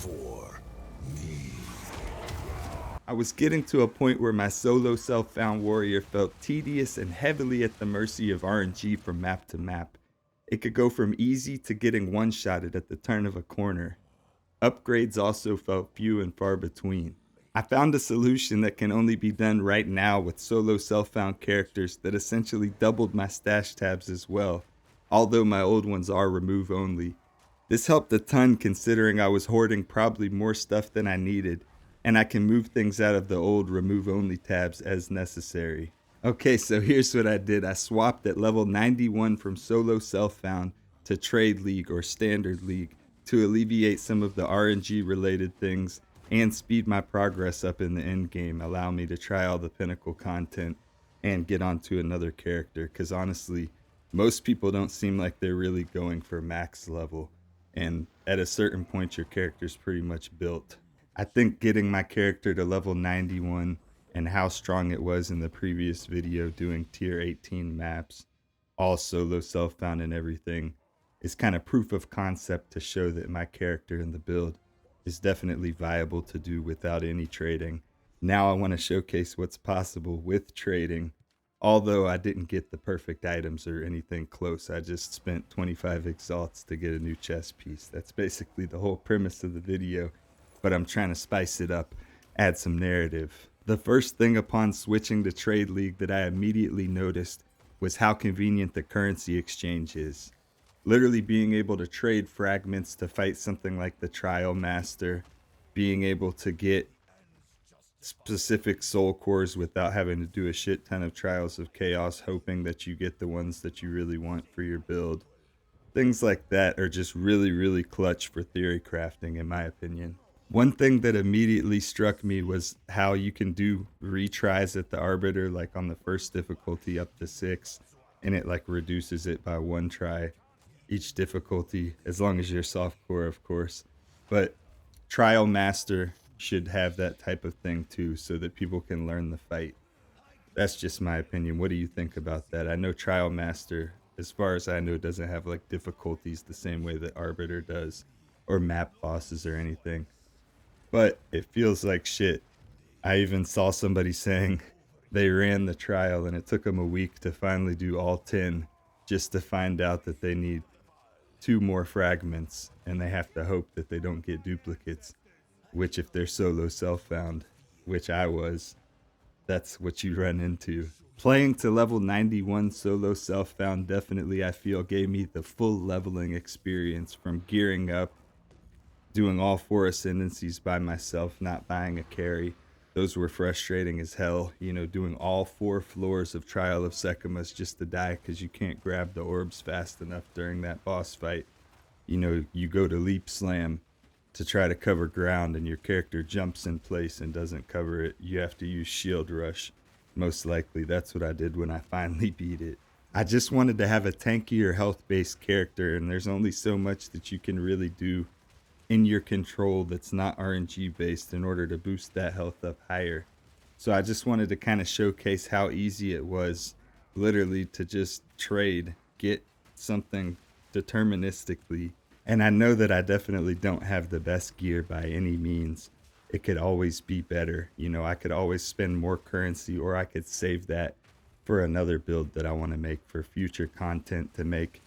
for me. I was getting to a point where my solo self-found warrior felt tedious and heavily at the mercy of RNG from map to map. It could go from easy to getting one-shotted at the turn of a corner. Upgrades also felt few and far between. I found a solution that can only be done right now with solo self-found characters that essentially doubled my stash tabs as well, although my old ones are remove only. This helped a ton considering I was hoarding probably more stuff than I needed, and I can move things out of the old remove only tabs as necessary. Okay, so here's what I did. I swapped at level 91 from solo self-found to trade league or standard league to alleviate some of the RNG related things and speed my progress up in the end game, allow me to try all the pinnacle content and get onto another character, because honestly, most people don't seem like they're really going for max level, and at a certain point your character's pretty much built. I think getting my character to level 91 and how strong it was in the previous video doing tier 18 maps, all solo self-found and everything, is kind of proof of concept to show that my character in the build is definitely viable to do without any trading. Now I want to showcase what's possible with trading. Although I didn't get the perfect items or anything close, I just spent 25 exalts to get a new chest piece. That's basically the whole premise of the video, but I'm trying to spice it up, add some narrative. The first thing upon switching to Trade League that I immediately noticed was how convenient the currency exchange is. Literally being able to trade fragments to fight something like the Trial Master, being able to get specific soul cores without having to do a shit ton of Trials of Chaos, hoping that you get the ones that you really want for your build. Things like that are just really, really clutch for theory crafting, in my opinion. One thing that immediately struck me was how you can do retries at the Arbiter, like on the first difficulty up to 6, and it like reduces it by 1 try each difficulty, as long as you're softcore, of course. But Trial Master should have that type of thing too, so that people can learn the fight. That's just my opinion. What do you think about that? I know Trial Master, as far as I know, doesn't have like difficulties the same way that Arbiter does, or map bosses or anything. But it feels like shit. I even saw somebody saying they ran the trial and it took them a week to finally do all 10 just to find out that they need 2 more fragments and they have to hope that they don't get duplicates, which if they're solo self-found, which I was, that's what you run into. Playing to level 91 solo self-found definitely, I feel, gave me the full leveling experience from gearing up, doing all 4 ascendancies by myself, not buying a carry. Those were frustrating as hell, you know, doing all 4 floors of Trial of Sekimus just to die because you can't grab the orbs fast enough during that boss fight. You know, you go to Leap Slam to try to cover ground and your character jumps in place and doesn't cover it. You have to use Shield Rush. Most likely, that's what I did when I finally beat it. I just wanted to have a tankier health-based character, and there's only so much that you can really do in your control that's not RNG based in order to boost that health up higher. So I just wanted to kind of showcase how easy it was literally to just trade, get something deterministically. And I know that I definitely don't have the best gear by any means. It could always be better. You know, I could always spend more currency, or I could save that for another build that I want to make for future content to make,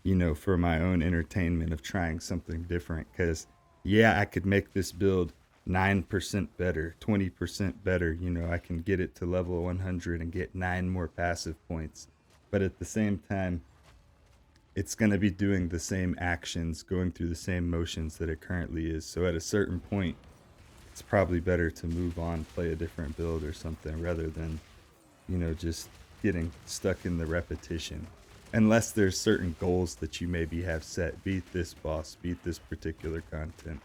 you know, for my own entertainment of trying something different. Because, yeah, I could make this build 9% better, 20% better. You know, I can get it to level 100 and get 9 more passive points. But at the same time, it's going to be doing the same actions, going through the same motions that it currently is. So at a certain point, it's probably better to move on, play a different build or something, rather than, you know, just getting stuck in the repetition. Unless there's certain goals that you maybe have set. Beat this boss, beat this particular content,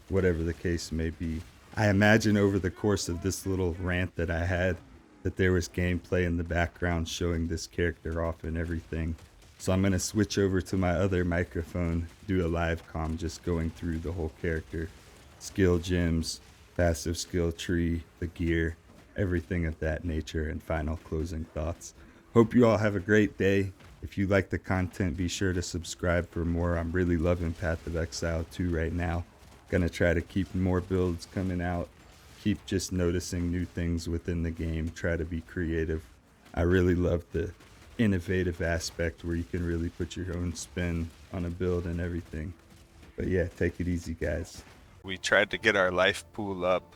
whatever the case may be. I imagine over the course of this little rant that I had that there was gameplay in the background showing this character off and everything. So I'm going to switch over to my other microphone, do a live comm just going through the whole character. Skill gems, passive skill tree, the gear, everything of that nature, and final closing thoughts. Hope you all have a great day. If you like the content, be sure to subscribe for more. I'm really loving Path of Exile 2 right now. Gonna try to keep more builds coming out. Keep just noticing new things within the game. Try to be creative. I really love the innovative aspect where you can really put your own spin on a build and everything. But yeah, take it easy, guys. We tried to get our life pool up.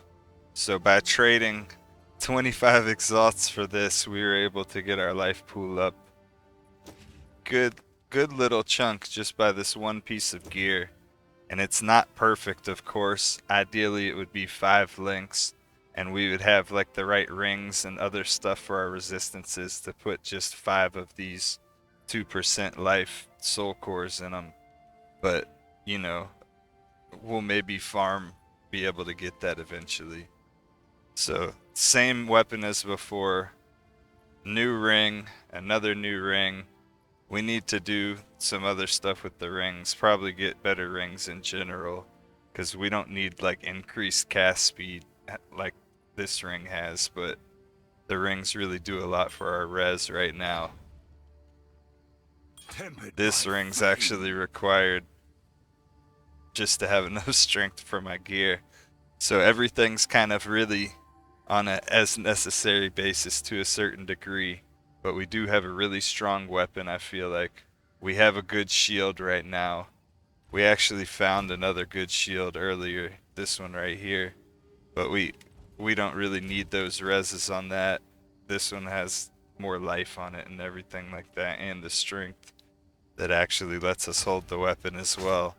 So by trading 25 exalts for this, we were able to get our life pool up. Good little chunk just by this one piece of gear. And it's not perfect, of course. Ideally, it would be 5 links, and we would have like the right rings and other stuff for our resistances to put just 5 of these 2% life soul cores in them. But, you know, we'll maybe be able to get that eventually. So, same weapon as before. New ring, another new ring. We need to do some other stuff with the rings, probably get better rings in general, because we don't need like increased cast speed like this ring has, but the rings really do a lot for our res right now. This ring's actually required just to have enough strength for my gear. So everything's kind of really on a as necessary basis to a certain degree. But we do have a really strong weapon, I feel like. We have a good shield right now. We actually found another good shield earlier, this one right here. But we don't really need those reses on that. This one has more life on it and everything like that, and the strength that actually lets us hold the weapon as well.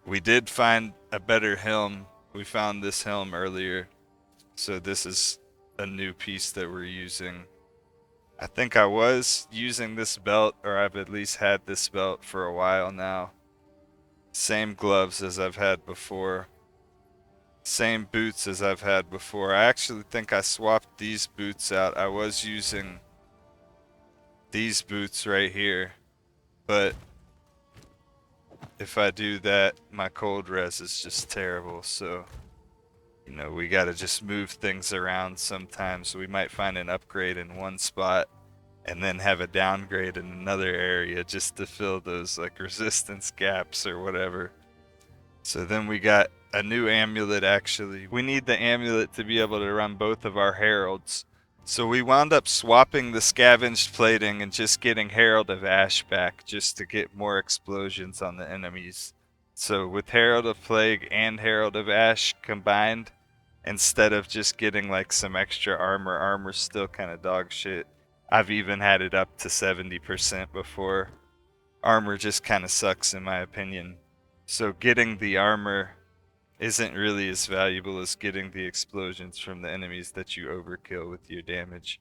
We did find a better helm. We found this helm earlier. So this is a new piece that we're using. I think I was using this belt, or I've at least had this belt for a while now. Same gloves as I've had before. Same boots as I've had before. I actually think I swapped these boots out. I was using these boots right here. But if I do that, my cold res is just terrible. So, you know, we gotta just move things around sometimes. We might find an upgrade in one spot and then have a downgrade in another area just to fill those like resistance gaps or whatever. So then we got a new amulet actually. We need the amulet to be able to run both of our heralds. So we wound up swapping the scavenged plating and just getting Herald of Ash back just to get more explosions on the enemies. So with Herald of Plague and Herald of Ash combined, instead of just getting like some extra armor's still kind of dog shit. I've even had it up to 70% before. Armor just kind of sucks in my opinion. So getting the armor isn't really as valuable as getting the explosions from the enemies that you overkill with your damage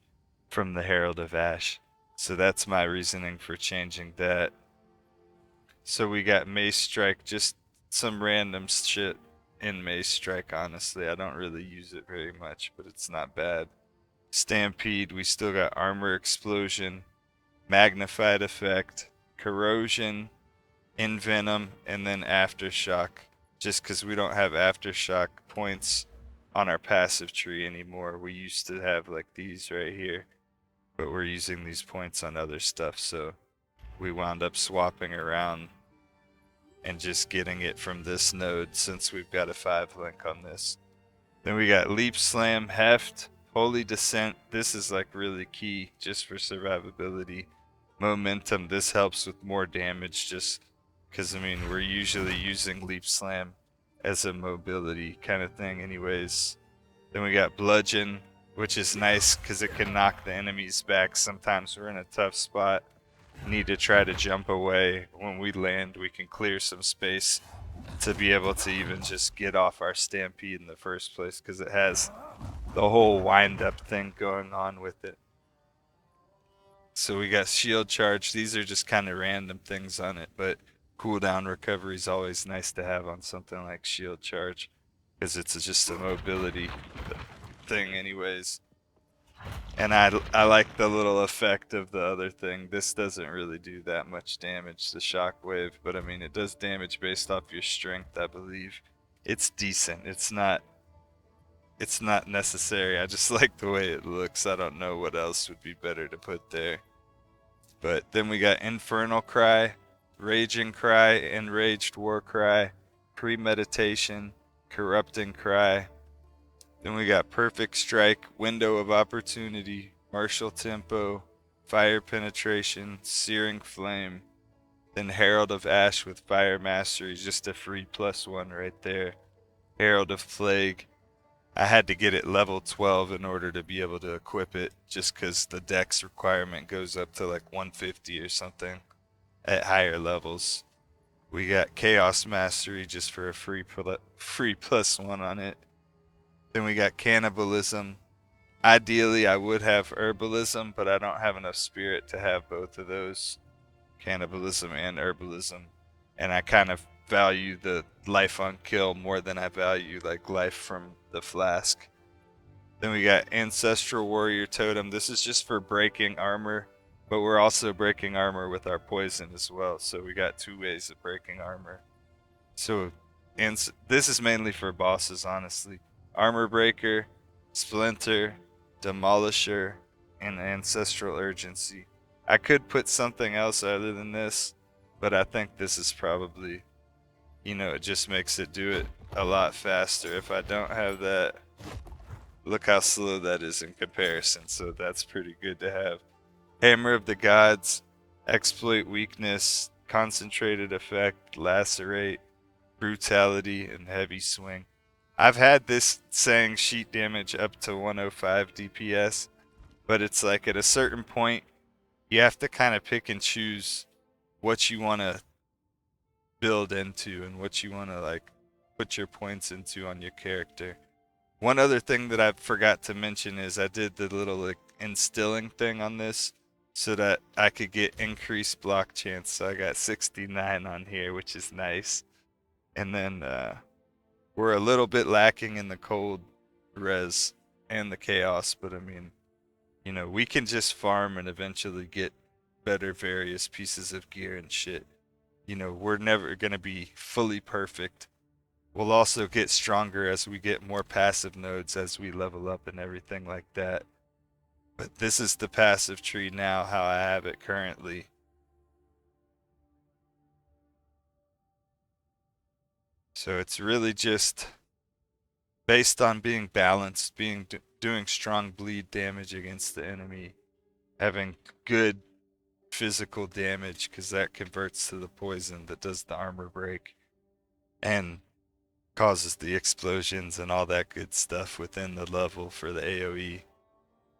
from the Herald of Ash. So that's my reasoning for changing that. So we got Mace Strike, just some random shit in Mace Strike, honestly. I don't really use it very much, but it's not bad. Stampede, we still got Armor Explosion, Magnified Effect, Corrosion, Envenom, and then Aftershock. Just because we don't have Aftershock points on our passive tree anymore. We used to have like these right here, but we're using these points on other stuff, so we wound up swapping around and just getting it from this node since we've got a 5 link on this. Then we got Leap Slam, Heft, Holy Descent. This is like really key just for survivability. Momentum, this helps with more damage just because, I mean, we're usually using Leap Slam as a mobility kind of thing anyways. Then we got Bludgeon, which is nice because it can knock the enemies back. Sometimes we're in a tough spot, need to try to jump away. When we land, we can clear some space to be able to even just get off our stampede in the first place because it has the whole wind-up thing going on with it. So we got Shield Charge. These are just kind of random things on it, but cooldown recovery is always nice to have on something like Shield Charge because it's just a mobility thing anyways. And I like the little effect of the other thing. This doesn't really do that much damage, the shockwave, but I mean it does damage based off your strength, I believe. It's decent. It's not necessary. I just like the way it looks. I don't know what else would be better to put there. But then we got Infernal Cry, Raging Cry, Enraged War Cry, premeditation, corrupting cry. Then we got perfect strike, window of opportunity, martial tempo, fire penetration, searing flame. Then Herald of Ash with fire mastery, just a free +1 right there. Herald of Plague. I had to get it level 12 in order to be able to equip it, just because the dex requirement goes up to like 150 or something at higher levels. We got Chaos Mastery just for a free +1 on it. Then we got Cannibalism. Ideally, I would have Herbalism, but I don't have enough spirit to have both of those, Cannibalism and Herbalism. And I kind of value the life on kill more than I value like life from the flask. Then we got Ancestral Warrior Totem. This is just for breaking armor, but we're also breaking armor with our poison as well. So we got 2 ways of breaking armor. So, and this is mainly for bosses, honestly. Armor Breaker, Splinter, Demolisher, and Ancestral Urgency. I could put something else other than this, but I think this is probably, it just makes it do it a lot faster. If I don't have that, look how slow that is in comparison, so that's pretty good to have. Hammer of the Gods, Exploit Weakness, Concentrated Effect, Lacerate, Brutality, and Heavy Swing. I've had this saying sheet damage up to 105 DPS, but it's like at a certain point, you have to kind of pick and choose what you want to build into and what you want to like put your points into on your character. One other thing that I forgot to mention is I did the little like instilling thing on this so that I could get increased block chance. So I got 69 on here, which is nice. And then we're a little bit lacking in the cold res and the chaos, but I mean, we can just farm and eventually get better various pieces of gear and shit. We're never going to be fully perfect. We'll also get stronger as we get more passive nodes as we level up and everything like that. But this is the passive tree now, how I have it currently. So it's really just based on being balanced, doing strong bleed damage against the enemy, having good physical damage because that converts to the poison that does the armor break and causes the explosions and all that good stuff within the level for the AoE.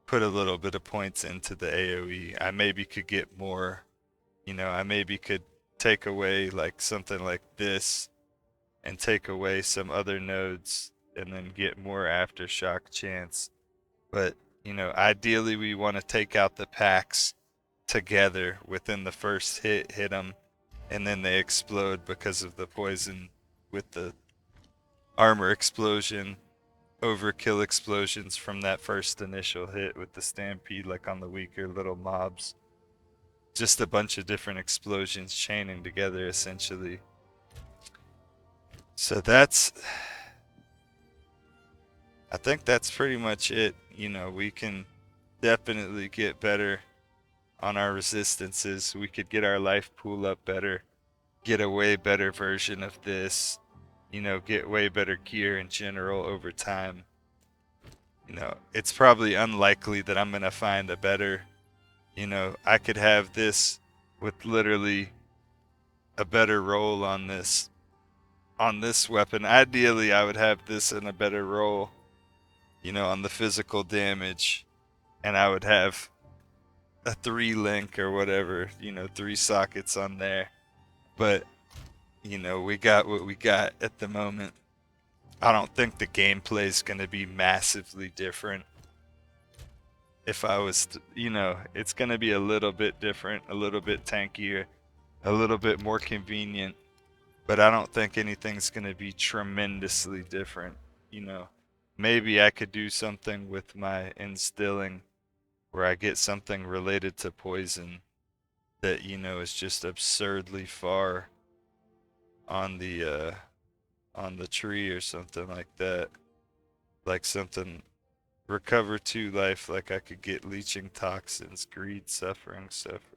Put a little bit of points into the AoE. I maybe could get more, I maybe could take away like something like this and take away some other nodes and then get more aftershock chance. But, ideally we want to take out the packs together within the first hit them, and then they explode because of the poison with the armor explosion, overkill explosions from that first initial hit with the stampede, like on the weaker little mobs. Just a bunch of different explosions chaining together essentially. So I think that's pretty much it. We can definitely get better on our resistances. We could get our life pool up better, get a way better version of this, get way better gear in general over time. It's probably unlikely that I'm going to find a better, I could have this with literally a better roll on this weapon. Ideally, I would have this in a better roll, on the physical damage, and I would have a 3 link or whatever, 3 sockets on there. But, we got what we got at the moment. I don't think the gameplay is going to be massively different. If I was to, it's going to be a little bit different, a little bit tankier, a little bit more convenient. But I don't think anything's going to be tremendously different. Maybe I could do something with my instilling where I get something related to poison that, is just absurdly far on the tree or something like that. Like something recover 2 life, like I could get leeching toxins, greed, suffering, stuff